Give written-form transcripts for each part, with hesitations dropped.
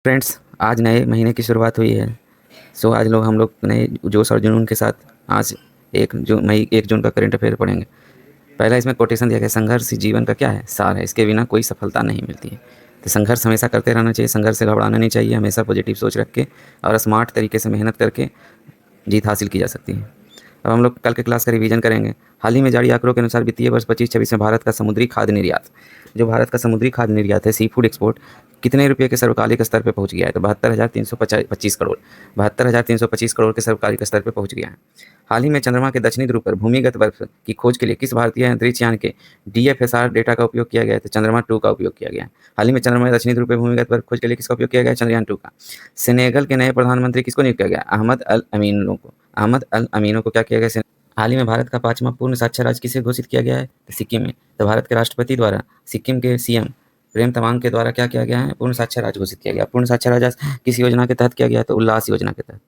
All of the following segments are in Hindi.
फ्रेंड्स, आज नए महीने की शुरुआत हुई है। सो आज हम लोग नए जोश और जुनून के साथ आज 1 जून का करंट अफेयर पढ़ेंगे। पहला इसमें कोटेशन दिया गया, संघर्ष ही जीवन का क्या है, सार है। इसके बिना कोई सफलता नहीं मिलती है। तो संघर्ष हमेशा करते रहना चाहिए, संघर्ष से घबराना नहीं चाहिए, हमेशा पॉजिटिव सोच रख के और स्मार्ट तरीके से मेहनत करके जीत हासिल की जा सकती है। अब हम लोग कल के क्लास का रिवीजन करेंगे। हाल ही में जारी आंकड़ों के अनुसार वित्तीय वर्ष 25-26 में भारत का समुद्री खाद्य निर्यात, जो भारत का समुद्री खाद्य निर्यात है, सी फूड एक्सपोर्ट, कितने रुपये के सर्वकालिक स्तर पर पहुंच गया है? तो 72,325 करोड़। 72,325 करोड़ के सर्वकालिक स्तर पर पहुंच गया है। हाल ही में चंद्रमा के दक्षिणी ध्रुव पर भूमिगत बर्फ की खोज के लिए किस भारतीय अंतरिक्ष यान के DFSR डेटा का उपयोग किया गया है? तो चंद्रमा 2 का उपयोग किया गया है। हाल ही में चंद्रमा के दक्षिणी ध्रुव पर भूमिगत बर्फ खोज के लिए किसका उपयोग किया गया है? चंद्रयान 2 का। सेनेगल के नए प्रधानमंत्री किसको नियुक्त किया गया? अहमद अल अमीनों को क्या किया गया? हाल ही में भारत का 5वां पूर्ण साक्षर राज्य किसे घोषित किया गया है? तो सिक्किम में। तो भारत के राष्ट्रपति द्वारा सिक्किम के CM प्रेम तमांग के द्वारा क्या किया गया है? पूर्ण साक्षर राज्य घोषित किया गया। पूर्ण साक्षर राज्य किस योजना के तहत किया गया? तो उल्लास योजना के तहत।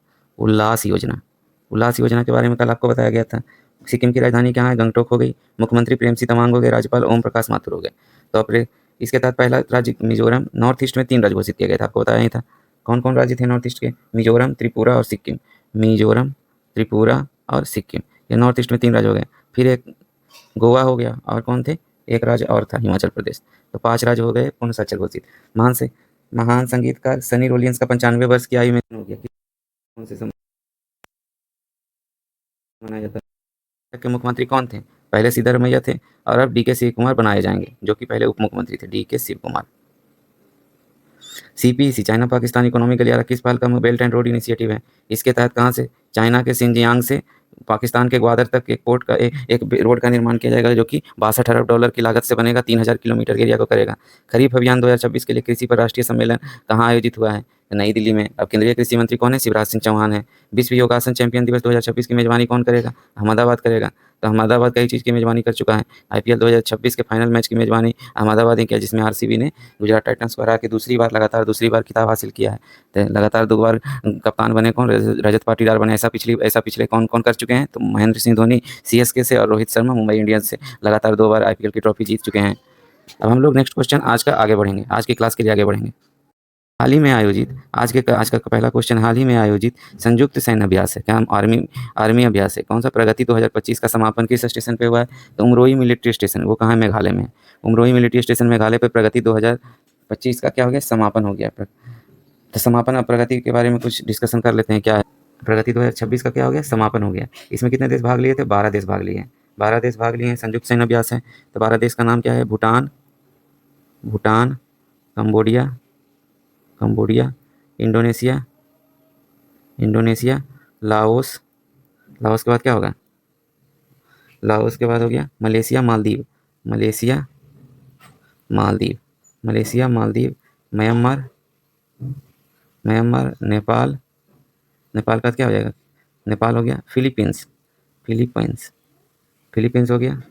उल्लास योजना के बारे में कल आपको बताया गया था। सिक्किम की राजधानी क्या है? गंगटोक हो गई। मुख्यमंत्री प्रेम सिंह तमांग हो गए। राज्यपाल ओम प्रकाश माथुर हो गए। तो अपने इसके तहत पहला राज्य मिजोरम। नॉर्थ ईस्ट में 3 राज्य घोषित किया गया था, आपको बताया ही था। कौन कौन राज्य थे नॉर्थ ईस्ट के? मिजोरम, त्रिपुरा और सिक्किम। मिजोरम, त्रिपुरा और सिक्किम, ये नॉर्थ ईस्ट में 3 राज्य हो गए। फिर एक गोवा हो गया, और कौन थे? एक राज्य और था, हिमाचल प्रदेश। तो 5 राज्य हो गए पूर्ण साक्षर घोषित। महान संगीतकार सनी रोलियंस का 95 वर्ष की आयु में हो गया। कौन से समय मनाया जाता है? के मुख्यमंत्री कौन थे? पहले सिद्धारमैया थे, और अब DK शिव कुमार बनाए जाएंगे, जो कि पहले उप मुख्यमंत्री थे, DK Shivakumar. CPEC, China Pakistan economic गलियारा, किस पहल का बेल्ट एंड रोड इनिशिएटिव है? इसके तहत कहाँ से? चाइना के सिंजियांग से पाकिस्तान के ग्वादर तक एक रोड का निर्माण किया जाएगा, जो कि 62 अरब डॉलर की लागत से बनेगा, 3000 किलोमीटर के एरिया को करेगा। खरीफ अभियान 2026 के लिए कृषि पर राष्ट्रीय सम्मेलन कहाँ आयोजित हुआ है? नई दिल्ली में। अब केंद्रीय कृषि मंत्री कौन है? शिवराज सिंह चौहान है। विश्व योगासन चैंपियन दिवस 2026 की मेजबानी कौन करेगा? अहमदाबाद करेगा। तो अहमदाबाद कई चीज़ की मेजबानी कर चुका है। IPL 2026 के फाइनल मैच की मेजबानी अहमदाबाद ने किया, जिसमें RCB ने गुजरात टाइटंस को हरा के दूसरी बार खिताब हासिल किया है। तो लगातार 2 बार कप्तान बने कौन? रजत पाटीदार बने। ऐसा पिछले कौन कौन कर चुके हैं? तो महेंद्र सिंह धोनी CSK से, और रोहित शर्मा मुंबई इंडियंस से लगातार 2 बार IPL की ट्रॉफी जीत चुके हैं। अब हम लोग नेक्स्ट क्वेश्चन आज की क्लास के लिए आगे बढ़ेंगे। हाल ही में आयोजित आज का पहला क्वेश्चन, हाल ही में आयोजित संयुक्त सैन्य अभ्यास है क्या? आर्मी अभ्यास है। कौन सा? प्रगति 2025 का समापन किस स्टेशन पे हुआ है? तो उमरोई मिलिट्री स्टेशन। वो कहाँ है? मेघालय में। उमरोई मिलिट्री स्टेशन मेघालय पे प्रगति 2025 का क्या हो गया? समापन हो गया। तो समापन, अब प्रगति के बारे में कुछ डिस्कशन कर लेते हैं। क्या है प्रगति? 2026 का क्या हो गया? समापन हो गया। इसमें कितने देश भाग लिए थे? 12 देश भाग लिए हैं। 12 देश भाग लिए हैं, संयुक्त सैन्य अभ्यास है। तो 12 देश का नाम क्या है? Bhutan, Cambodia, Indonesia, Laos. Laos के बाद क्या होगा? लाओस के बाद हो गया मलेशिया, मालदीव, म्यांमार, नेपाल। नेपाल का क्या हो जाएगा? नेपाल हो गया। फिलीपींस हो गया।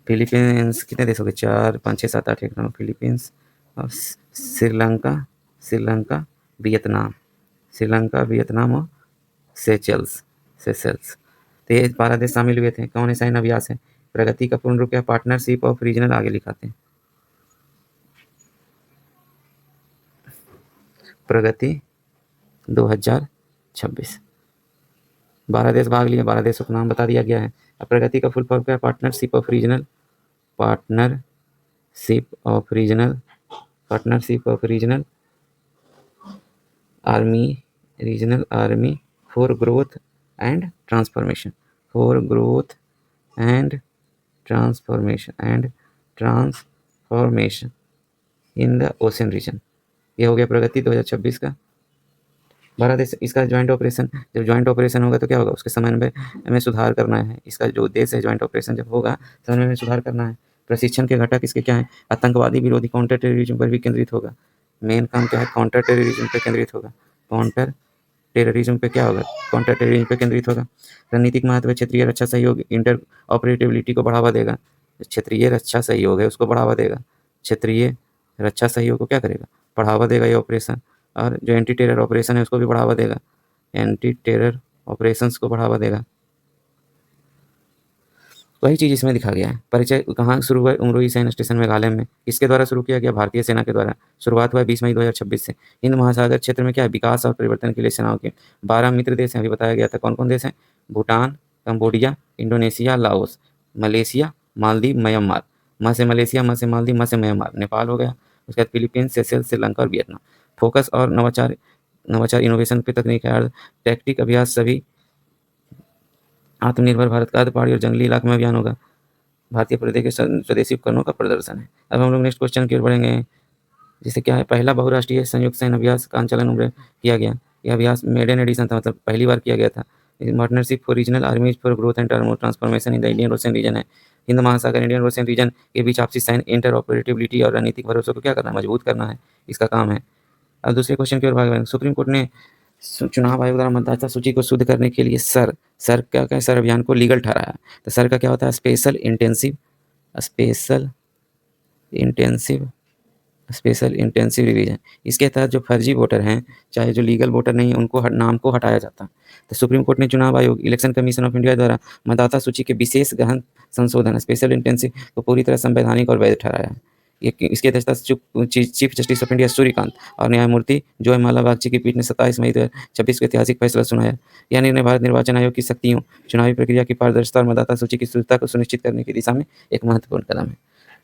फिलीपींस कितने देश हो गए? 4, 5, 6, 7, 8, 9। फिलीपींस और श्रीलंका, वियतनाम और सेशल्स। तो ये 12 देश शामिल हुए थे। कौन है? सैन्य अभ्यास है। प्रगति का पूर्ण रूप क्या? पार्टनरशिप ऑफ रीजनल, आगे लिखाते हैं प्रगति 2026। 12 देश भाग लिए, 12 देशों का नाम बता दिया गया है। अब प्रगति का फुल फॉर्म क्या है? Partnership of regional army for growth and transformation in the ocean region. ये हो गया प्रगति 2026 का। 12 देश, इसका ज्वाइंट ऑपरेशन, जब ज्वाइंट ऑपरेशन होगा तो क्या होगा? उसके समन्वय में सुधार करना है। इसका जो उद्देश्य है, ज्वाइंट ऑपरेशन जब होगा, समन्वय में सुधार करना है। प्रशिक्षण के घटक इसके क्या है? आतंकवादी विरोधी, काउंटर टेररिज्म पर भी केंद्रित होगा। मेन काम क्या है? काउंटर टेररिज्म पे केंद्रित होगा। काउंटर टेररिज्म पे केंद्रित होगा। रणनीतिक महत्व, क्षेत्रीय रक्षा सहयोग, इंटर ऑपरेटिविलिटी को बढ़ावा देगा। क्षेत्रीय रक्षा सहयोग है, उसको बढ़ावा देगा। क्षेत्रीय रक्षा सहयोग को क्या करेगा? बढ़ावा देगा ये ऑपरेशन। और जो एंटी टेरर ऑपरेशन है, उसको भी बढ़ावा देगा। एंटी टेरर ऑपरेशंस को बढ़ावा देगा। वही चीज़ इसमें दिखा गया है। परिचय कहाँ शुरू हुआ? उमरोई सैन्य स्टेशन मेघालय में। किसके द्वारा शुरू किया गया? भारतीय सेना के द्वारा। शुरुआत हुआ 20 मई 2026 से। हिंद महासागर क्षेत्र में क्या है? विकास और परिवर्तन के लिए सेनाओं के 12 मित्र देश हैं, अभी बताया गया था। कौन-कौन देश हैं? Bhutan, Cambodia, Indonesia, Laos, Malaysia, Maldives, Myanmar. म से मलेशिया, म से मालदीव, म से म्यांमार। नेपाल हो गया। उसके बाद फिलीपींस, सेशेल्स, श्रीलंका और वियतनाम। फोकस और नवाचार नवाचार इनोवेशन पे तकनीक है। टैक्टिक अभ्यास सभी आत्मनिर्भर भारत का अर्ध पहाड़ी और जंगली इलाके में अभियान होगा। भारतीय पर्यटक के स्वदेशी उपकरणों का प्रदर्शन है। अब हम लोग नेक्स्ट क्वेश्चन की ओर बढ़ेंगे, जिससे क्या है? पहला बहुराष्ट्रीय संयुक्त सैन्य अभ्यास का संचालन उम्र किया गया। यह अभ्यास मेडन एडिशन था, मतलब पहली बार किया गया था। Partnership for regional armies for growth and transformation in the Indian ocean region है। हिंद महासागर इंडियन ओशन रीजन के बीच आपसी सैन्य इंटरऑपरेटिबिलिटी और रणनीतिक भरोसे को क्या करना है? मजबूत करना है, इसका काम है। अब दूसरे क्वेश्चन की ओर भाग। सुप्रीम कोर्ट ने चुनाव आयोग द्वारा मतदाता सूची को शुद्ध करने के लिए सर क्या क्या सर अभियान को लीगल ठहराया। तो सर का क्या होता है? Special intensive special intensive revision. इसके तहत जो फर्जी वोटर हैं, चाहे जो लीगल वोटर नहीं है, उनको नाम को हटाया जाता है। तो सुप्रीम कोर्ट ने चुनाव आयोग इलेक्शन कमीशन ऑफ इंडिया द्वारा मतदाता सूची के विशेष गहन संशोधन स्पेशल इंटेंसिव को पूरी तरह संवैधानिक और वैध ठहराया है। इसकी अध्यक्षता chief justice of India Suryakant और न्यायमूर्ति जोयमाला बागची की पीठ ने 27 मई 2026 को ऐतिहासिक फैसला सुनाया। यह निर्णय भारत निर्वाचन आयोग की शक्तियों, चुनावी प्रक्रिया की पारदर्शिता और मतदाता सूची की शुद्धता को सुनिश्चित करने की दिशा में एक महत्वपूर्ण कदम है।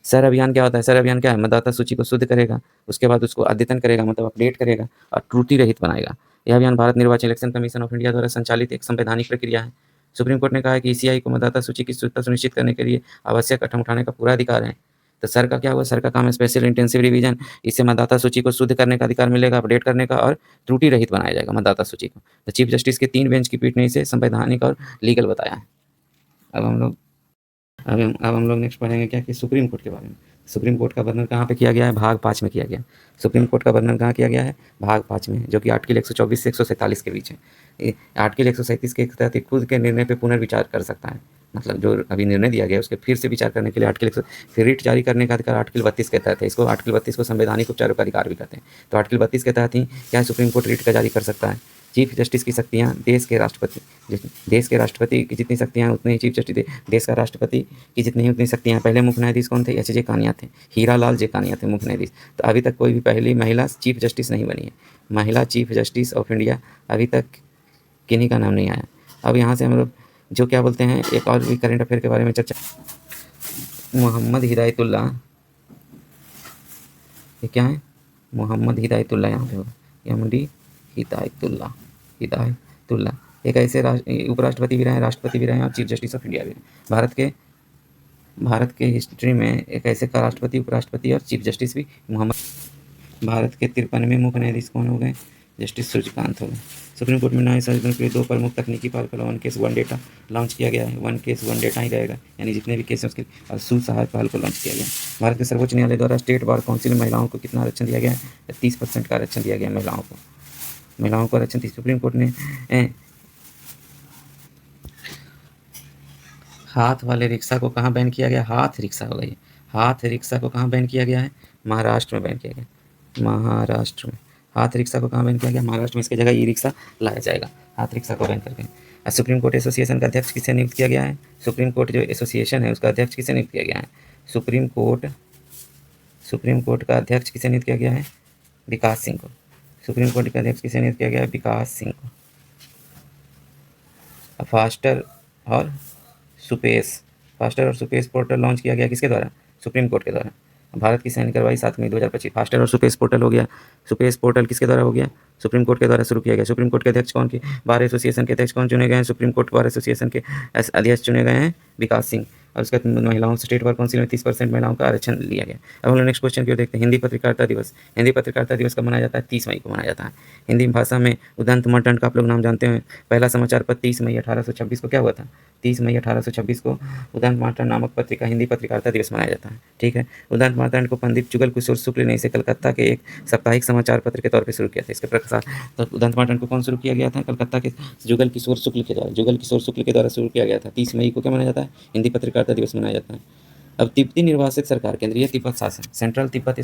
सर अभियान क्या होता है? सर अभियान क्या है? मतदाता सूची को शुद्ध करेगा, उसके बाद उसको अद्यतन करेगा, मतलब अपडेट करेगा और त्रुटि रहित बनाएगा। यह अभियान भारत निर्वाचन इलेक्शन कमीशन ऑफ इंडिया द्वारा संचालित एक संवैधानिक प्रक्रिया है। सुप्रीम कोर्ट ने कहा है कि ईसीआई को मतदाता सूची की शुद्धता सुनिश्चित करने के लिए आवश्यक कदम उठाने का पूरा अधिकार है। तो सर का क्या हुआ? सर का काम है स्पेशल इंटेंसिव रिवीजन। इससे मतदाता सूची को शुद्ध करने का अधिकार मिलेगा, अपडेट करने का और त्रुटि रहित बनाया जाएगा मतदाता सूची को। तो चीफ जस्टिस के 3 बेंच की पीठ ने इसे संवैधानिक और लीगल बताया है। अब हम लोग नेक्स्ट पढ़ेंगे क्या कि सुप्रीम कोर्ट के बारे में। सुप्रीम कोर्ट का वर्णन कहाँ पे किया गया है? भाग 5 में किया गया। सुप्रीम कोर्ट का वर्णन कहाँ किया गया है? भाग 5 में, जो कि आर्टिकल 124 से 147 के बीच है। आर्टिकल 137 के तहत खुद के निर्णय पे पुनर्विचार कर सकता है, मतलब जो अभी निर्णय दिया गया उसके फिर से विचार करने के लिए फिर रिट जारी करने का अधिकार आर्टिकल 32 के तहत है। इसको आर्टिकल 32 को संवैधानिक उपचारों का अधिकार भी कहते हैं। तो आर्टिकल 32 के तहत ही क्या सुप्रीम कोर्ट रिट का जारी कर सकता है। चीफ जस्टिस की शक्तियाँ देश के राष्ट्रपति की जितनी शक्तियाँ उतनी ही चीफ जस्टिस देश का राष्ट्रपति की जितनी ही उतनी शक्तियाँ। पहले मुख्य न्यायाधीश कौन थे? एच.जे. कानिया थे, हीरालाल जे कानिया थे मुख्य न्यायाधीश। तो अभी तक कोई भी पहली महिला चीफ जस्टिस नहीं बनी है। महिला चीफ जस्टिस ऑफ इंडिया अभी तक किन्हीं का नाम नहीं आया। अब यहाँ से हम लोग जो क्या बोलते हैं, एक और भी करंट अफेयर के बारे में चर्चा। मोहम्मद हिदायतुल्लाह, ये क्या है? मोहम्मद हिदायतुल्लाह, यहाँ पे होगा MD हिदायतुल्लाह एक ऐसे उपराष्ट्रपति भी रहे, राष्ट्रपति भी रहे और चीफ जस्टिस ऑफ इंडिया भी रहे। भारत के हिस्ट्री में एक ऐसे का राष्ट्रपति, उपराष्ट्रपति और चीफ जस्टिस भी भारत के 53वें मुख्य न्यायाधीश कौन हो गए? जस्टिस सूर्यकांत हो गए। सुप्रीम कोर्ट में न्याय संशोधन के लिए 2 प्रमुख तकनीकी पहल 1 केस 1 डेटा लॉन्च किया गया है। 1 केस 1 डेटा ही रहेगा, यानी जितने भी केस हैं उसके, और सुसहाय पहल को लॉन्च किया गया। भारत के सर्वोच्च न्यायालय द्वारा स्टेट बार काउंसिल में महिलाओं को कितना आरक्षण दिया गया है? 30% का आरक्षण दिया गया महिलाओं को आरक्षण। सुप्रीम कोर्ट ने हाथ वाले रिक्शा को कहाँ बैन किया गया? हाथ रिक्शा हो गई। हाथ रिक्शा को कहाँ बैन किया गया है? महाराष्ट्र में बैन किया गया। महाराष्ट्र में हाथ रिक्शा को कहाँ बैन किया गया? महाराष्ट्र में। इसकी जगह ई रिक्शा लाया जाएगा, हाथ रिक्शा को बैन करके। सुप्रीम कोर्ट एसोसिएशन का अध्यक्ष किसे नियुक्त किया गया है? सुप्रीम कोर्ट जो एसोसिएशन है उसका अध्यक्ष किसे नियुक्त किया गया है? सुप्रीम कोर्ट का अध्यक्ष किसे नियुक्त किया गया है? विकास सिंह को। सुप्रीम कोर्ट का अध्यक्ष किसे नियुक्त किया गया है? विकास सिंह को। फास्टर और सुपेस पोर्टल लॉन्च किया गया किसके द्वारा? सुप्रीम कोर्ट के द्वारा। भारत की सैन्य कार्रवाई 7 मई 2025। फास्टर और सुपेस पोर्टल हो गया। सुपेस पोर्टल किसके द्वारा हो गया? सुप्रीम कोर्ट के द्वारा शुरू किया गया। सुप्रीम कोर्ट के अध्यक्ष कौन के? बार एसोसिएशन के अध्यक्ष कौन चुने गए हैं? सुप्रीम कोर्ट बार एसोसिएशन के अध्यक्ष चुने गए हैं विकास सिंह। और उसके बाद महिलाओं से स्टेट बार काउंसिल में 30% महिलाओं का आरक्षण लिया गया। अब हम लोग नेक्स्ट क्वेश्चन की ओर देखते हैं। हिंदी पत्रकारिता दिवस कब मनाया जाता है? 30 मई को मनाया जाता है। हिंदी भाषा में उदंत मर्डंट का आप लोग नाम जानते हैं। पहला समाचार पत्र 30 मई 1826 को क्या हुआ था? 30 मई 1826 को उदंत मार्तंड नामक पत्रिका हिंदी पत्रकारिता दिवस मनाया जाता है। ठीक है। उदंत मार्तंड को पंडित जुगल किशोर शुक्ल ने इसे कलकत्ता के एक साप्ताहिक समाचार पत्र के तौर पर शुरू किया था। इसके प्रसार तो उदंत मार्तंड को कौन शुरू किया गया था? कलकत्ता के जुगल किशोर शुक्ल के द्वारा शुरू किया गया था। 30 मई को क्या मनाया जाता है? हिंदी पत्रकारिता दिवस मनाया जाता है। अब तिब्बती निर्वासित सरकार केंद्रीय तिब्बत शासन सेंट्रल तिब्बत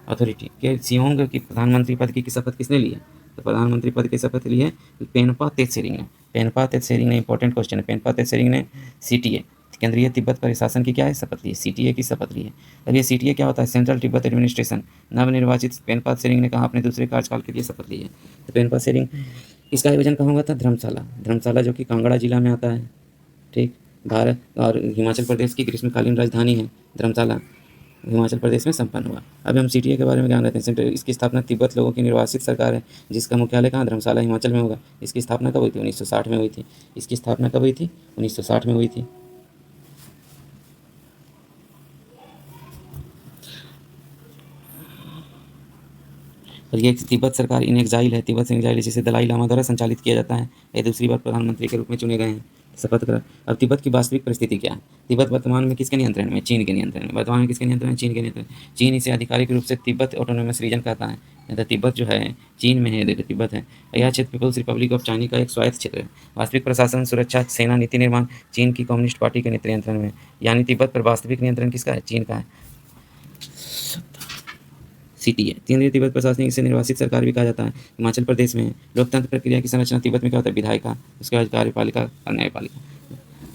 अथॉरिटी के सियोंग की प्रधानमंत्री पद की शपथ किसने ली है? तो प्रधानमंत्री पद की शपथ ली है पेनपा तेत्सेरिंग ने। इंपॉर्टेंट क्वेश्चन है। पेनपा तेत्सेरिंग ने CTA केंद्रीय तिब्बत प्रशासन की क्या है शपथ ली है, सीटीए की शपथ ली है। अब ये सीटीए क्या होता है, सेंट्रल तिब्बत एडमिनिस्ट्रेशन। नवनिर्वाचित पेनपा त्सेरिंग ने कहा अपने दूसरे कार्यकाल के लिए शपथ ली है। तो पेनपा त्सेरिंग, इसका आयोजन कहाँ हुआ था, धर्मशाला। धर्मशाला जो कि कांगड़ा जिला में आता है, ठीक। भारत और हिमाचल प्रदेश की ग्रीष्मकालीन राजधानी है धर्मशाला, हिमाचल प्रदेश में संपन्न हुआ। अब हम सीटीए के बारे में ज्ञान रखते हैं। सेंटर इसकी स्थापना तिब्बत लोगों की निर्वासित सरकार है, जिसका मुख्यालय कहाँ, धर्मशाला हिमाचल में होगा। इसकी स्थापना कब हुई थी, 1960 में हुई थी। इसकी स्थापना कब हुई थी, 1960 में हुई थी। और ये तिब्बत सरकार इन एग्जाइल है, तिब्बत से एग्जाइल है, जिसे दलाई लामा द्वारा संचालित किया जाता है। ये दूसरी बार प्रधानमंत्री के रूप में चुने गए हैं, शपथ करा। अब तिब्बत की वास्तविक परिस्थिति क्या है, तिब्बत वर्तमान में किसके नियंत्रण में, चीन के नियंत्रण में। वर्तमान में किसके नियंत्रण में, चीन के नियंत्रण। चीन इसे आधिकारिक रूप से तिब्बत ऑटोनोमस रीजन कहता है। तो तिब्बत जो है चीन में है, देखो तिब्बत है। यह क्षेत्र पीपल्स रिपब्लिक ऑफ चाइना का एक स्वायत्त क्षेत्र है। वास्तविक प्रशासन, सुरक्षा, सेना, नीति निर्माण चीन की कम्युनिस्ट पार्टी के नियंत्रण में। यानी तिब्बत पर वास्तविक नियंत्रण किसका है, चीन का है। सिटी है। केंद्रीय तिब्बत प्रशासनिक इसे निर्वासित सरकार भी कहा जाता है, हिमाचल प्रदेश में है। लोकतंत्र प्रक्रिया की संरचना तिब्बत में क्या होता है, विधायिका, उसके बाद कार्यपालिका और न्यायपालिका।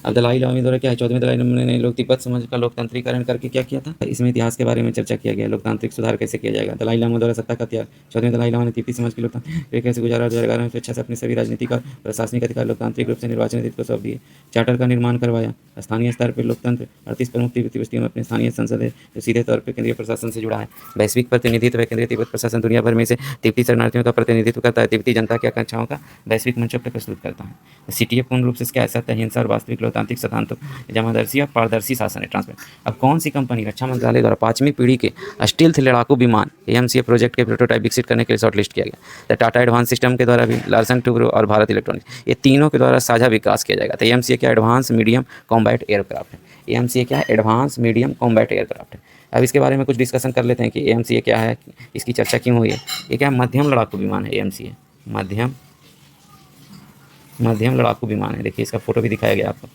अब दलाई लामा द्वारा क्या है, 14वें दलाई लामा ने लोग तिब्बत समाज का लोकतांत्रिकरण करके क्या किया था, इसमें इतिहास के बारे में चर्चा किया गया, लोकतांत्रिक सुधार कैसे किया जाएगा। दलाई लामा द्वारा सत्ता का त्याग, 14वें दलाई लामा ने तिब्बती समाज की लोकतांत्रिक कैसे गुजारा, 2011 में स्वेच्छा से अपने सभी राजनीतिक और प्रशासनिक अधिकार लोकतांत्रिक रूप से निर्वाचन नीति को सौंप दिए। चार्टर का निर्माण करवाया। स्थानीय स्तर पर लोकतंत्र, 38 प्रमुख तिब्बती बस्तियों में अपने स्थानीय संसद है, जो सीधे तौर पर केंद्रीय प्रशासन से जुड़ा है। वैश्विक प्रतिनिधित्व है। केंद्रीय तिब्बत प्रशासन दुनिया भर में से तिब्बती शरणार्थियों का प्रतिनिधित्व करता है, तिब्बती जनता की आकांक्षाओं का वैश्विक मंचों पर प्रस्तुत करता है। सीटीए पूर्ण रूप से क्या है, सत्य, अहिंसा और वास्तविक लोकतांत्रिक सिद्धांतों, जमादर्शी और पारदर्शी शासन है, ट्रांसपेरेंट। अब कौन सी कंपनी रक्षा मंत्रालय द्वारा 5वीं पीढ़ी के स्टील्थ लड़ाकू विमान एएमसीए प्रोजेक्ट के प्रोटोटाइप विकसित करने के लिए शॉर्टलिस्ट किया गया। तो टाटा एडवांस सिस्टम के द्वारा भी, लार्सन टुब्रो और भारत इलेक्ट्रॉनिक्स, ये तीनों के द्वारा साझा विकास किया जाएगा। तो एएमसीए क्या, एडवांस मीडियम कॉम्बैट एयरक्राफ्ट है। एएमसीए क्या है, एडवांस मीडियम कॉम्बैट एयरक्राफ्ट है। अब इसके बारे में कुछ डिस्कशन कर लेते हैं कि एएमसीए क्या है, इसकी चर्चा क्यों हुई है। ये क्या, मध्यम लड़ाकू विमान है एएमसीए, मध्यम लड़ाकू विमान है। देखिए इसका फोटो भी दिखाया गया आपको।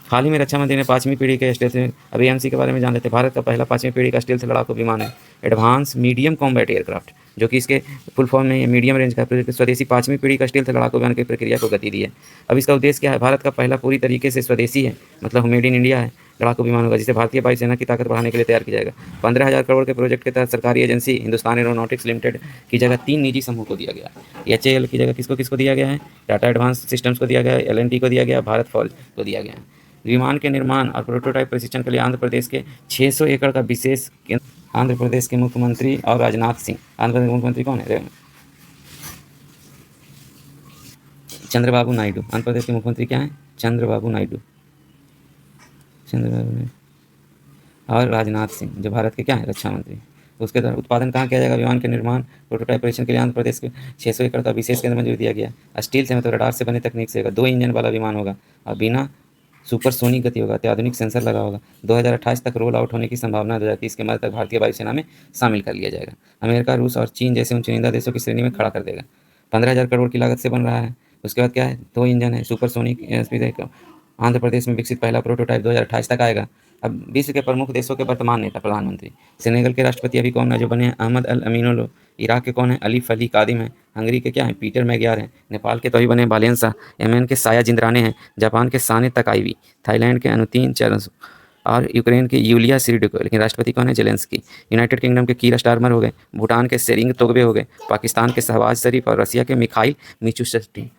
हाल ही में रक्षा मंत्री ने 5वीं पीढ़ी के स्टेल्थ, अब एएमसी के बारे में जान लेते हैं। भारत का पहला 5वीं पीढ़ी का स्टेल्थ लड़ाकू विमान है, एडवांस मीडियम कॉम्बैट एयरक्राफ्ट, जो कि इसके फुल फॉर्म में मीडियम रेंज का स्वदेशी 5वीं पीढ़ी का स्टेल्थ लड़ाकू विमान की प्रक्रिया को गति दी है। अब इसका उद्देश्य क्या है, भारत का पहला पूरी तरीके से स्वदेशी है, मतलब मेड इन इंडिया है, लड़ाकू विमान होगा, जिसे भारतीय वायुसेना की ताकत बढ़ाने के लिए तैयार किया जाएगा। 15,000 करोड़ के प्रोजेक्ट के तहत सरकारी एजेंसी हिंदुस्तान एरोनॉटिक्स लिमिटेड की जगह 3 निजी समूह को दिया गया। एचएएल की जगह किसको किसको दिया गया है, टाटा एडवांस सिस्टम्स को दिया गया है, एलएनटी को दिया गया, भारत फॉर्ज को दिया गया है। विमान के निर्माण और प्रोटोटाइप प्रशिक्षण के लिए आंध्र प्रदेश के 600 एकड़ का विशेष केंद्र। आंध्र प्रदेश के मुख्यमंत्री और राजनाथ सिंह, आंध्र प्रदेश के मुख्यमंत्री कौन है, चंद्रबाबू नायडू। आंध्र प्रदेश के मुख्यमंत्री क्या है, चंद्रबाबू नायडू, और राजनाथ सिंह जो भारत के क्या है, रक्षा मंत्री। उसके द्वारा उत्पादन कहाँ किया जाएगा, विमान के निर्माण प्रोटोटाइप परीक्षण के लिए आंध्र प्रदेश के 600 एकड़ का विशेष केंद्र मंजूरी दिया गया। स्टील से मतलब रडार से बने तकनीक से होगा, 2 इंजन वाला विमान होगा और बिना सुपरसोनिक गति होगा, अत्याधुनिक सेंसर लगा होगा। 2028 तक रोल आउट होने की संभावना है, 2030 के मध्य तक भारतीय वायुसेना में शामिल कर लिया जाएगा। अमेरिका, रूस और चीन जैसे उन चुनिंदा देशों की श्रेणी में खड़ा कर देगा। 15,000 करोड़ की लागत से बन रहा है। उसके बाद क्या है, 2 इंजन है, सुपरसोनिक। आंध्र प्रदेश में विकसित पहला प्रोटोटाइप 2028 तक आएगा। अब विश्व के प्रमुख देशों के वर्तमान नेता, प्रधानमंत्री। सेनेगल के राष्ट्रपति अभी कौन है, जो बने हैं, अहमद अल अमीन। इराक के कौन है, अलीफ अली कादिम है। हंगरी के क्या है, पीटर मैग्यार हैं। नेपाल के तो अभी बने बालेंसा। येमेन के साया जिंद्राने हैं। जापान के साने तकाईवी। थाईलैंड के अनुतीन चरण और यूक्रेन के यूलिया सिरिडको। लेकिन राष्ट्रपति कौन है, जेलेंस्की। यूनाइटेड किंगडम के कीरा स्टारमर हो गए। भूटान के सेरिंग तोगबे हो गए। पाकिस्तान के शहबाज शरीफ और रसिया के मिखाइल मिचुस्टी।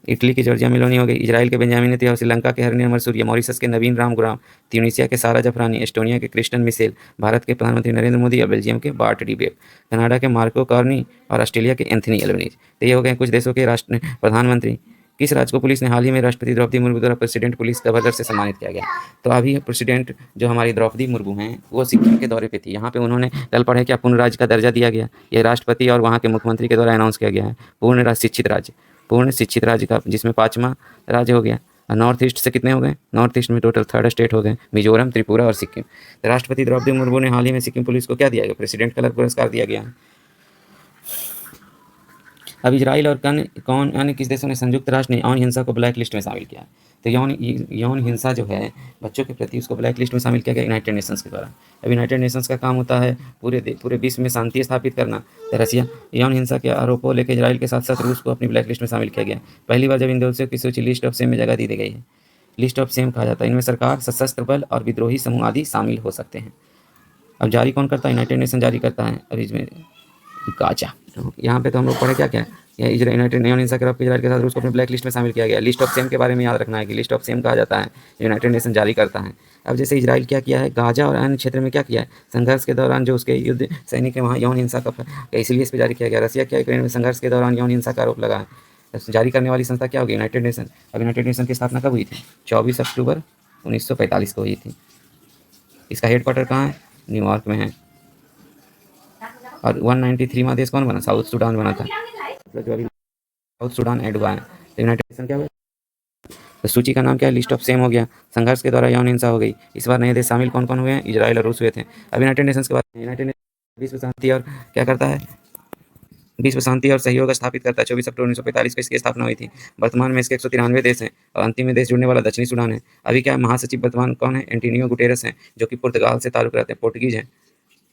इटली की जॉर्जिया मेलोनी हो गई। इजराइल के बेंजामिन नेतन्याहू, श्रीलंका के हरनी अमर सूर्य, मॉरिशस के नवीन राम गुराम, ट्यूनीशिया के सारा जफरानी, एस्टोनिया के क्रिस्टन मिशेल, भारत के प्रधानमंत्री नरेंद्र मोदी और बेल्जियम के बार्ट डीबेव, कनाडा के मार्को कार्नी और ऑस्ट्रेलिया के एंथनी एल्बनीज। तो ये हो गए कुछ देशों के राष्ट्र प्रधानमंत्री। किस राज्य को पुलिस ने हाल ही में राष्ट्रपति द्रौपदी मुर्मू द्वारा प्रेसिडेंट पुलिस गवर्नर से सम्मानित किया गया। तो अभी प्रेसिडेंट जो हमारी द्रौपदी मुर्मू हैं, वो सिक्किम के दौरे पे थी। यहाँ पे उन्होंने कल पढ़े क्या, पूर्ण राज्य का दर्जा दिया गया। ये राष्ट्रपति और वहाँ के मुख्यमंत्री के द्वारा अनाउंस किया गया है। पूर्ण शिक्षित राज्य का, जिसमें 5वां राज्य हो गया। और नॉर्थ ईस्ट से कितने हो गए, नॉर्थ ईस्ट में टोटल 3rd स्टेट हो गए, मिजोरम, त्रिपुरा और सिक्किम। तो राष्ट्रपति द्रौपदी मुर्मू ने हाल ही में सिक्किम पुलिस को क्या दिया गया, प्रेसिडेंट कलर पुरस्कार दिया गया। अब इजराइल और कौन अन्य किस देशों ने संयुक्त राष्ट्र ने यौन हिंसा को ब्लैक लिस्ट में शामिल किया है। तो यौन हिंसा जो है बच्चों के प्रति, उसको ब्लैक लिस्ट में शामिल किया गया यूनाइटेड नेशंस के द्वारा। अब यूनाइटेड नेशंस का काम होता है पूरे विश्व में शांति स्थापित करना। तो रसिया यौन हिंसा के आरोपों लेकर इजराइल के साथ साथ रूस को अपनी ब्लैक लिस्ट में शामिल किया गया। पहली बार जब इन देशों की सूची लिस्ट ऑफ शेम में जगह दी गई है। लिस्ट ऑफ सेम कहा जाता है। इनमें सरकार, सशस्त्र बल और विद्रोही समूह आदि शामिल हो सकते हैं। अब जारी कौन करता है? यूनाइटेड नेशन जारी करता है। अब इसमें गाजा, तो यहाँ पे तो हम लोग पढ़े क्या क्या है, ये यूनाइटेड नॉन इंसाफ इजराइल के साथ रूस को अपने ब्लैक लिस्ट में शामिल किया गया। लिस्ट ऑफ सेम के बारे में याद रखना है कि लिस्ट ऑफ सेम कहा जाता है, यूनाइटेड नेशन जारी करता है। अब जैसे इजराइल क्या किया है, गाजा और अन्य क्षेत्र में क्या किया है, संघर्ष के दौरान जो उसके युद्ध सैनिक है वहाँ यौन हिंसा का इसलिए इस पर जारी किया गया। रसिया क्या यूक्रेन में संघर्ष के दौरान यौन हिंसा का आरोप लगा है। जारी करने वाली संस्था क्या होगी? United nation. अब यूनाइटेड नेशन की स्थापना कब हुई थी? 24 अक्टूबर 1945 को हुई थी। इसका हेडक्वार्टर कहाँ है? न्यूयॉर्क में है। और 193वां देश कौन बना? साउथ सूडान बना था, मतलब जो अभी साउथ सूडान ऐड हुआ है। तो यूनाइटेड नेशन क्या हुआ? तो सूची का नाम क्या है? लिस्ट ऑफ सेम हो गया। संघर्ष के द्वारा यौन हिंसा हो गई। इस बार नए देश शामिल कौन कौन हुए हैं? इजराइल और रूस हुए थे। अब यूनाइटेड नेशंस के बारे में, यूनाइटेड नेशन विश्व शांति और क्या करता है? विश्व शांति और सहयोग स्थापित करता है। 24 अक्टूबर 1945 को इसकी स्थापना हुई थी। वर्तमान में इसके 193 देश हैं और अंतिम में देश जुड़ने वाला दक्षिणी सूडान है। अभी क्या है, महासचिव वर्तमान कौन है? एंटोनियो गुटेरेस हैं, जो कि पुर्तगाल से ताल्लुक रखते हैं, पोर्टुगीज हैं,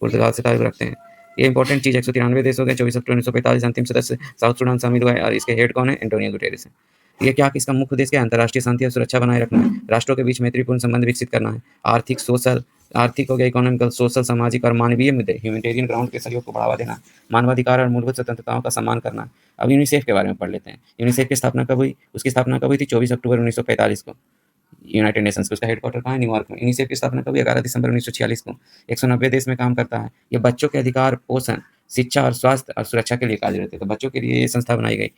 पुर्तगाल से ताल्लुक रखते हैं। ये इंपॉर्टेंट चीज़, 193 देश हो गए। 24 अक्टूबर 1945 अंतिम सदस्य साउथ सूडान शामिल हुआ है और इसके हेड कौन है? एंटोनियो गुटेरेस है। ये क्या, इसका मुख्य उद्देश्य क्या है? अंतर्राष्ट्रीय शांति और सुरक्षा बनाए रखना है, राष्ट्रों के बीच मैत्रीपूर्ण संबंध विकसित करना है, आर्थिक सोशल, आर्थिक हो गया, इकोनॉमिकल, सोशल, सामाजिक और मानवीय मुद्दे, ह्यूमैनिटेरियन ग्राउंड के सहयोग को बढ़ावा देना, मानवाधिकार और मूलभूत स्वतंत्रताओं का सम्मान करना। अब यूनिसेफ के बारे में पढ़ लेते हैं। यूनिसेफ की स्थापना कब हुई? उसकी स्थापना कब हुई थी? 24 अक्टूबर 1945 को, यूनाइटेड नेशंस को। उसका हेडक्वार्टर कहाँ है? न्यूयॉर्क में। यूनिसेफ की स्थापना कब हुई? 11 दिसंबर 1946 को। 190 देश में काम करता है। ये बच्चों के अधिकार, पोषण, शिक्षा और स्वास्थ्य और सुरक्षा के लिए कार्यरत है। तो बच्चों के लिए ये संस्था बनाई गई।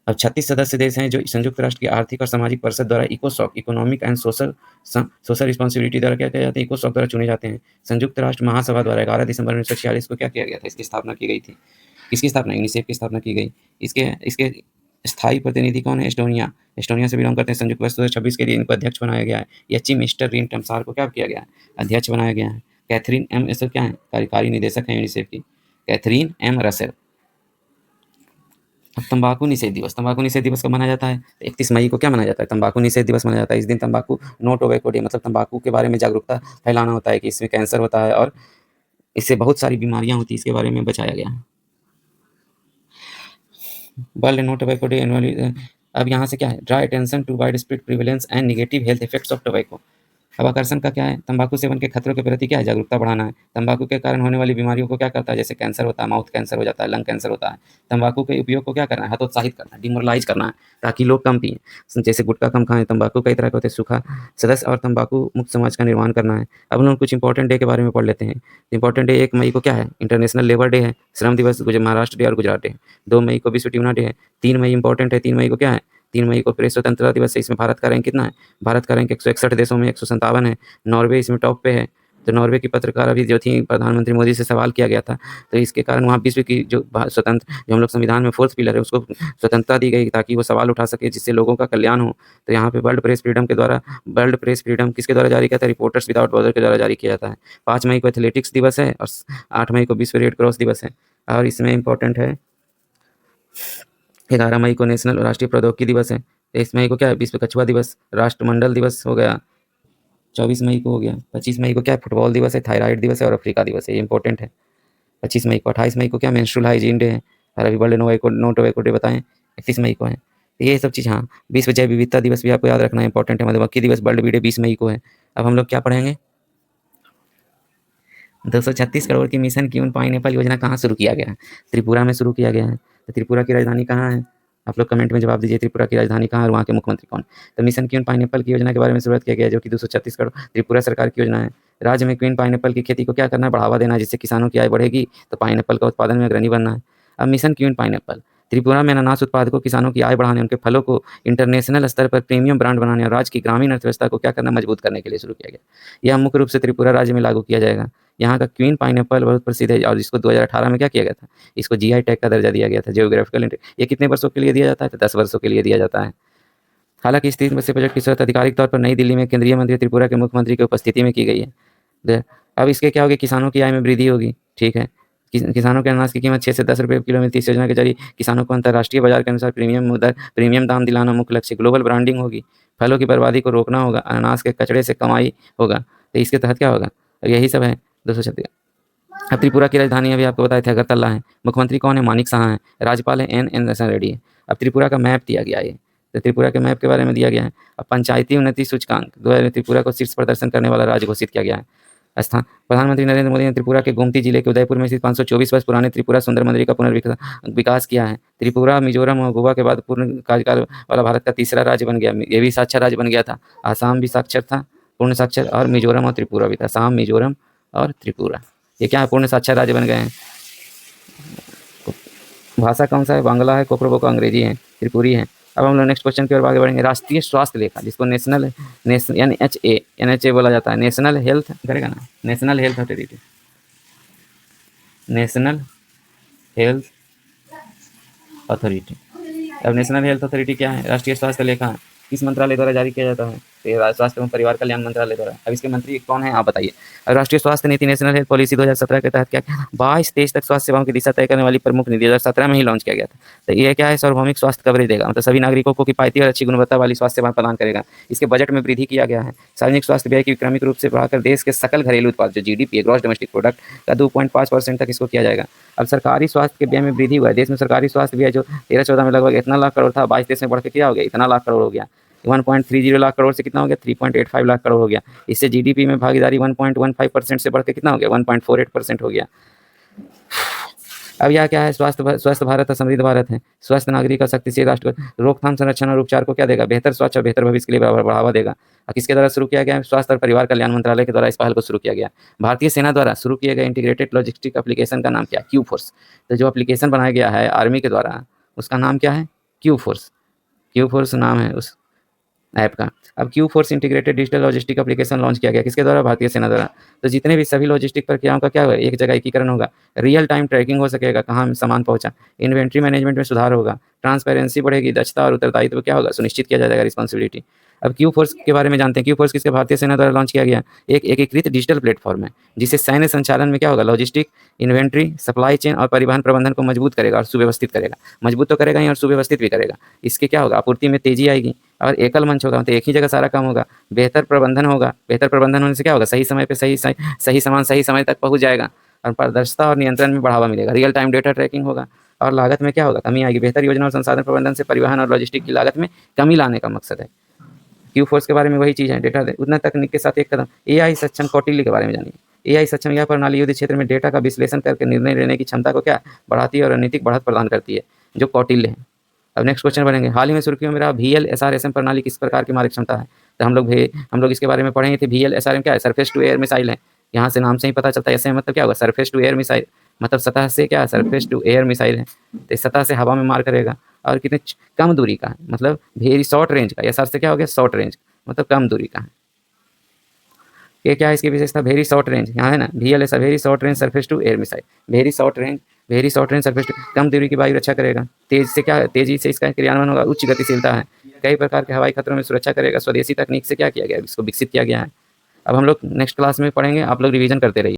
अब 36 सदस्य देश हैं जो संयुक्त राष्ट्र की आर्थिक और सामाजिक परिषद द्वारा इकोसॉक, इकोनॉमिक एंड सोशल रिस्पॉन्सिबिलिटी द्वारा क्या किया जाता है? इकोसॉक द्वारा चुने जाते हैं। संयुक्त राष्ट्र महासभा द्वारा 11 दिसंबर 1946 को क्या किया गया था? इसकी स्थापना की गई थी। किसकी स्थापना? यूनिसेफ की स्थापना की गई। इसके इसके स्थायी प्रतिनिधि कौन है? एस्टोनिया। एस्टोनिया से बिलोंग करते हैं। संयुक्त राष्ट्र 2026 के लिए इनको अध्यक्ष बनाया गया है। यची मिस्टर रिन टमसार को क्या किया गया है? अध्यक्ष बनाया गया है। कैथरीन एम रसेल क्या है? कार्यकारी निदेशक है यूनिसेफ की, कैथरीन एम रसेल। अब तंबाकू निषेध दिवस, तंबाकू निषेध दिवस कब मनाया जाता है? 31 मई को क्या मनाया जाता है? तंबाकू निषेध दिवस मनाया जाता है। इस दिन तंबाकू, नो टोबैको डे, मतलब तंबाकू के बारे में जागरूकता फैलाना होता है कि इसमें कैंसर होता है और इससे बहुत सारी बीमारियां होती है, इसके बारे में बचाया गया है। World no tobacco day annually. अब यहाँ से क्या है? Draw attention to widespread prevalence and negative health effects of tobacco. अब आकर्षण का क्या है? तंबाकू सेवन के खतरों के प्रति क्या है? जागरूकता बढ़ाना है। तंबाकू के कारण होने वाली बीमारियों को क्या करता है? जैसे कैंसर होता है, माउथ कैंसर हो जाता है, लंग कैंसर होता है। तंबाकू के उपयोग को क्या करना है? हतोत्साहित करना है, डिमोरलाइज करना है, ताकि लोग कम पिएं, जैसे गुटखा कम खाएं। तंबाकू कई तरह के होते हैं, सूखा सदस्य और तंबाकू मुक्त समाज का निर्माण करना है। अब हम लोग कुछ इंपॉर्टेंट डे के बारे में पढ़ लेते हैं। इंपॉर्टेंट डे 1 मई को क्या है? इंटरनेशनल लेबर डे है, श्रम दिवस, महाराष्ट्र डे और गुजरात डे। 2 मई को विश्व ट्यूना डे है। 3 मई इंपॉर्टेंट है। 3 मई को क्या है? 3 मई को प्रेस स्वतंत्रता दिवस है। इसमें भारत का रैंक कितना है? भारत का रैंक 161 देशों में 157 है। नॉर्वे इसमें टॉप पे है। तो नॉर्वे की पत्रकार अभी जो थी, प्रधानमंत्री मोदी से सवाल किया गया था, तो इसके कारण वहाँ विश्व की जो स्वतंत्र, जो हम लोग संविधान में 4th पिलर है, उसको स्वतंत्रता दी गई ताकि वो सवाल उठा सके, जिससे लोगों का कल्याण हो। तो यहाँ पे वर्ल्ड प्रेस फ्रीडम के द्वारा, वर्ल्ड प्रेस फ्रीडम किसके द्वारा जारी किया था? रिपोर्टर्स विदाउट बॉर्डर के द्वारा जारी किया जाता है। 5 मई को एथलेटिक्स दिवस है और 8 मई को विश्व रेड क्रॉस दिवस है। और इसमें इंपॉर्टेंट है 11 मई को नेशनल राष्ट्रीय प्रौद्योगिकी दिवस है। 23 मई को क्या है? विश्व कछुआ दिवस। राष्ट्रमंडल दिवस हो गया, 24 मई को हो गया। 25 मई को क्या है? फुटबॉल दिवस है, थायराइड दिवस है और अफ्रीका दिवस है। ये इंपॉर्टेंट है। 25 मई को। 28 मई को क्या? मेंस्ट्रुअल हाइजीन डे है। और अभी वर्ल्ड नो टोबैको डे बताएं, 31 मई को है। तो ये सब चीज़, हाँ। विश्व जैव विविधता दिवस भी आपको याद रखना इंपॉर्टेंट है। मधुमक्खी दिवस, वर्ल्ड बी डे 20 मई को है। अब हम लोग क्या पढ़ेंगे? 236 करोड़ की मिशन क्यून पाइनएप्पल योजना कहाँ शुरू किया गया है? त्रिपुरा में शुरू किया गया है। तो त्रिपुरा की राजधानी कहाँ है? आप लोग कमेंट में जवाब दीजिए, त्रिपुरा की राजधानी कहाँ है और वहाँ के मुख्यमंत्री कौन? तो मिशन क्वीन पाइनएप्पल की योजना के बारे में शुरुआत किया गया, जो कि 236 करोड़ त्रिपुरा सरकार की योजना है। राज्य में क्वीन पाइनएप्पल की खेती को क्या करना है? बढ़ावा देना है, जिससे किसानों की आय बढ़ेगी, तो पाइनएप्पल का उत्पादन में अग्रणी बनना है। अब मिशन क्वीन पाइनएप्पल, त्रिपुरा में अनानास उत्पादकों, किसानों की आय बढ़ाने, उनके फलों को इंटरनेशनल स्तर पर प्रीमियम ब्रांड बनाने और राज्य की ग्रामीण अर्थव्यवस्था को क्या करना? मजबूत करने के लिए शुरू किया गया। यह मुख्य रूप से त्रिपुरा राज्य में लागू किया जाएगा। यहाँ का क्वीन पाइनएप्पल बहुत प्रसिद्ध है और इसको 2018 में क्या किया गया था? इसको जीआई टैग का दर्जा दिया गया था, जियोग्राफिकल। ये कितने वर्षों के लिए दिया जाता है? तो 10 वर्षों के लिए दिया जाता है। हालांकि इस 3 वर्षीय प्रोजेक्ट की शुरुआत आधिकारिक तौर पर नई दिल्ली में केंद्रीय मंत्री त्रिपुरा के मुख्यमंत्री की उपस्थिति में की गई है। अब इसके क्या होगी? किसानों की आय में वृद्धि होगी। ठीक है, किसानों के अनाज की कीमत 6 से 10 रुपये किलो मिलती है। इस योजना के जरिए किसानों को अंतर्राष्ट्रीय बाजार के अनुसार प्रीमियम दाम दिलाना मुख्य लक्ष्य। ग्लोबल ब्रांडिंग होगी, फलों की बर्बादी को रोकना होगा, अनाज के कचड़े से कमाई होगा। तो इसके तहत क्या होगा? यही सब है 236। अब त्रिपुरा की राजधानी अभी आपको बताए थे अगरतला है। मुख्यमंत्री कौन है? मानिक साहा है। राज्यपाल है एन रसन रेड्डी है। अब त्रिपुरा का मैप दिया गया है। तो त्रिपुरा के मैप के बारे में दिया गया है। अब पंचायती उन्नति सूचकांक 2000 में त्रिपुरा को शीर्ष प्रदर्शन करने वाला राज्य घोषित किया गया है। स्थान प्रधानमंत्री नरेंद्र मोदी ने त्रिपुरा के गोमती जिले के उदयपुर में स्थित 524 वर्ष पुराने त्रिपुरा सुंदर मंदिर का पुनर्विकास किया है। त्रिपुरा, मिजोरम और गोवा के बाद पूर्ण कार्यकाल वाला भारत का तीसरा राज्य बन गया। ये भी साक्षर राज्य बन गया था। आसाम भी साक्षर था, पूर्ण साक्षर, और मिजोरम और त्रिपुरा भी था। आसाम, मिजोरम और त्रिपुरा, ये क्या है, पूर्ण साक्षर राज्य बन गए हैं। भाषा कौन सा है, बांग्ला है, कोपरो का अंग्रेजी है, त्रिपुरी है। अब हम लोग नेक्स्ट क्वेश्चन की ओर आगे बढ़ेंगे। राष्ट्रीय स्वास्थ्य लेखा, जिसको नेशनल NHA बोला जाता है, नेशनल हेल्थ करेगा ना, national health authority, national health authority. अब नेशनल हेल्थ अथॉरिटी क्या है, राष्ट्रीय स्वास्थ्य लेखा किस मंत्रालय द्वारा जारी किया जाता है, तो स्वास्थ्य एवं परिवार कल्याण मंत्रालय द्वारा। अब इसके मंत्री कौन है, आप बताइए। अब राष्ट्रीय स्वास्थ्य नीति, नेशनल हेल्थ पॉलिसी 2017 के तहत क्या 22-23 तक स्वास्थ्य सेवाओं की दिशा तय करने वाली प्रमुख नीति 2017 में ही लॉन्च किया गया था। तो ये क्या है, सार्वभौमिक स्वास्थ्य कवरेज देगा, मतलब सभी नागरिकों को किफायती और अच्छी गुणवत्ता वाली स्वास्थ्य सेवाएं प्रदान करेगा। इसके बजट में वृद्धि किया गया है। सार्वजनिक स्वास्थ्य व्यय की क्रमिक रूप से बढ़ाकर देश के सकल घरेलू उत्पाद, जो GDP, ग्रॉस डोमेस्टिक प्रोडक्ट का 2.5% तक इसको किया जाएगा। अब सरकारी स्वास्थ्य के व्यय में वृद्धि हुआ है। देश में सरकारी स्वास्थ्य व्यय जो 13-14 में लगभग इतना लाख करोड़ था, 22-23 में बढ़ के क्या हो गया, इतना लाख करोड़ हो गया। 1.30 लाख करोड़ से कितना हो गया, 3.85 लाख करोड़ हो गया। इससे GDP में भागीदारी 1.15% से बढ़ के कितना हो गया, 1.48% हो गया। अब यह क्या है, स्वस्थ भारत और समृद्ध भारत है। स्वस्थ नागरिक और शक्तिशाली राष्ट्र रोकथाम, संरक्षण और उपचार को क्या देगा, बेहतर स्वास्थ्य और बेहतर भविष्य के लिए बढ़ावा देगा। किसके द्वारा शुरू किया गया है, स्वास्थ्य और परिवार कल्याण मंत्रालय के द्वारा इस पहल को शुरू किया गया। भारतीय सेना द्वारा शुरू किए गए इंटीग्रेटेड लॉजिस्टिक एप्लीकेशन का नाम क्या, क्यू फोर्स। तो जो एप्लीकेशन बनाया गया है आर्मी के द्वारा, उसका नाम क्या है, क्यू फोर्स। क्यू फोर्स नाम है उस ऐप का। अब Q force integrated digital logistic application launch किया गया, किसके द्वारा, भारतीय सेना द्वारा। तो जितने भी सभी लॉजिस्टिक प्रक्रियाओं का क्या होगा, एक जगह एकीकरण होगा। रियल टाइम ट्रैकिंग हो सकेगा, कहाँ सामान पहुंचा। इन्वेंट्री मैनेजमेंट में सुधार होगा। ट्रांसपेरेंसी बढ़ेगी, दक्षता और उत्तरदायित्व क्या होगा, सुनिश्चित किया जाएगा, रिस्पॉन्सिबिलिटी। अब क्यू फोर्स के बारे में जानते हैं। क्यू फोर्स किसके, भारतीय सेना द्वारा लॉन्च किया गया एक एकीकृत डिजिटल प्लेटफॉर्म है, जिससे सैन्य संचालन में क्या होगा, लॉजिस्टिक, इन्वेंट्री, सप्लाई चेन और परिवहन प्रबंधन को मजबूत करेगा और सुव्यवस्थित करेगा। मजबूत तो करेगा ही और सुव्यवस्थित भी करेगा। इसके क्या होगा, आपूर्ति में तेजी आएगी और एकल मंच होगा, मतलब एक ही जगह सारा काम होगा। बेहतर प्रबंधन होगा। बेहतर प्रबंधन होने से क्या होगा, सही समय पे सही सामान सही समय तक पहुंच जाएगा और पारदर्शिता और नियंत्रण में बढ़ावा मिलेगा। रियल टाइम डेटा ट्रैकिंग होगा और लागत में क्या होगा, कमी आएगी। बेहतर योजना और संसाधन प्रबंधन से परिवहन और लॉजिस्टिक की लागत में कमी लाने का मकसद है। क्यू फोर्स के बारे में वही चीज़ है, डेटा उतना तकनीक के साथ एक कदम। AI सक्षम कौटिल्य के बारे में जानिए। AI सक्षम यह प्रणाली युद्ध क्षेत्र में डेटा का विश्लेषण करके निर्णय लेने की क्षमता को क्या बढ़ाती है और रणनीतिक बढ़त प्रदान करती है, जो कौटिल्य है। अब नेक्स्ट क्वेश्चन बढ़ेंगे। हाल ही में सुर्खियों में रहा VLSRSM प्रणाली किस प्रकार की मारक क्षमता है। तो हम लोग इसके बारे में पढ़ेंगे थे। VLSRM क्या है, सरफेस टू एयर मिसाइल है। यहाँ से नाम से ही पता चलता है। SM मतलब क्या होगा, सरफेस टू एयर मिसाइल, मतलब सतह से क्या, सरफेस टू एयर मिसाइल है। तो सतह से हवा में मार करेगा और कितने कम दूरी का है, मतलब वेरी शॉर्ट रेंज का। SR से क्या हो गया, शॉर्ट रेंज, मतलब कम दूरी का है। ये क्या है इसकी विशेषता, वेरी शॉर्ट रेंज, यहाँ है ना, VLSR very short range surface to air missile. Very short range surface to, कम दूरी की वायु रक्षा करेगा। तेजी से इसका क्रियान्वयन होगा। उच्च गतिशीलता है। कई प्रकार के हवाई खतरों में सुरक्षा करेगा। स्वदेशी तकनीक से क्या किया गया, इसको विकसित किया गया है। अब हम लोग नेक्स्ट क्लास में पढ़ेंगे, आप लोग रिवीजन करते रहिए।